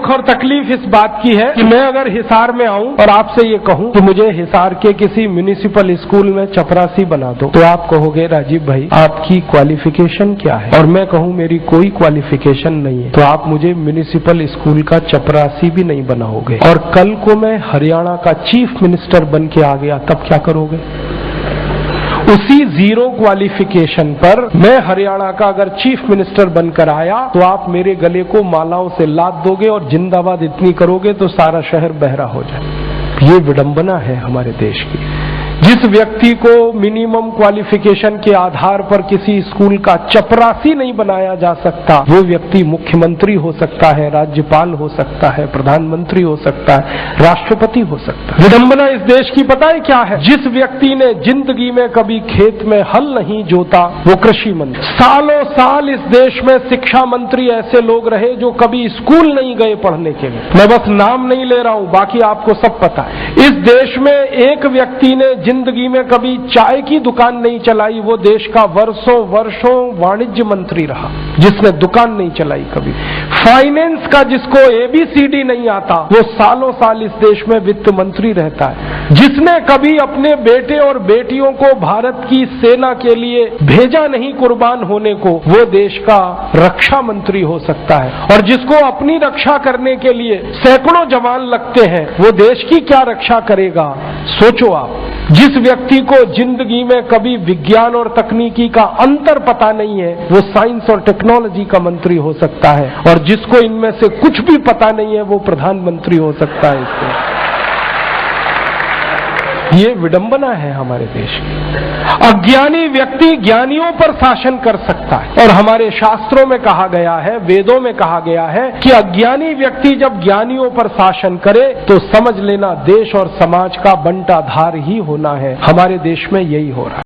दुख और तकलीफ इस बात की है कि मैं अगर हिसार में आऊं और आपसे ये कहूं कि मुझे हिसार के किसी म्युनिसिपल स्कूल में चपरासी बना दो, तो आप कहोगे राजीव भाई आपकी क्वालिफिकेशन क्या है, और मैं कहूं मेरी कोई क्वालिफिकेशन नहीं है, तो आप मुझे म्युनिसिपल स्कूल का चपरासी भी नहीं बनाओगे। और कल को मैं हरियाणा का चीफ मिनिस्टर बन के आ गया, तब क्या करोगे? उसी जीरो क्वालिफिकेशन पर मैं हरियाणा का अगर चीफ मिनिस्टर बनकर आया तो आप मेरे गले को मालाओं से लाद दोगे और जिंदाबाद इतनी करोगे तो सारा शहर बहरा हो जाए। ये विडंबना है हमारे देश की। जिस व्यक्ति को मिनिमम क्वालिफिकेशन के आधार पर किसी स्कूल का चपरासी नहीं बनाया जा सकता, वो व्यक्ति मुख्यमंत्री हो सकता है, राज्यपाल हो सकता है, प्रधानमंत्री हो सकता है, राष्ट्रपति हो सकता है। विडंबना इस देश की पता है क्या है? जिस व्यक्ति ने जिंदगी में कभी खेत में हल नहीं जोता वो कृषि मंत्री। सालों साल इस देश में शिक्षा मंत्री ऐसे लोग रहे जो कभी स्कूल नहीं गए पढ़ने के लिए। मैं बस नाम नहीं ले रहा हूं, बाकी आपको सब पता है। इस देश में एक व्यक्ति ने जिंदगी में कभी चाय की दुकान नहीं चलाई, वो देश का वर्षों वाणिज्य मंत्री रहा जिसने दुकान नहीं चलाई कभी। फाइनेंस का जिसको ABCD नहीं आता वो सालों साल इस देश में वित्त मंत्री रहता है। जिसने कभी अपने बेटे और बेटियों को भारत की सेना के लिए भेजा नहीं कुर्बान होने को, वो देश का रक्षा मंत्री हो सकता है। और जिसको अपनी रक्षा करने के लिए सैकड़ों जवान लगते हैं वो देश की क्या रक्षा करेगा? सोचो आप। जिस व्यक्ति को जिंदगी में कभी विज्ञान और तकनीकी का अंतर पता नहीं है वो साइंस और टेक्नोलॉजी का मंत्री हो सकता है, और जिसको इनमें से कुछ भी पता नहीं है वो प्रधानमंत्री हो सकता है। इससे ये विडंबना है हमारे देश की। अज्ञानी व्यक्ति ज्ञानियों पर शासन कर सकता है, और हमारे शास्त्रों में कहा गया है, वेदों में कहा गया है कि अज्ञानी व्यक्ति जब ज्ञानियों पर शासन करे तो समझ लेना देश और समाज का बंटाधार ही होना है। हमारे देश में यही हो रहा है।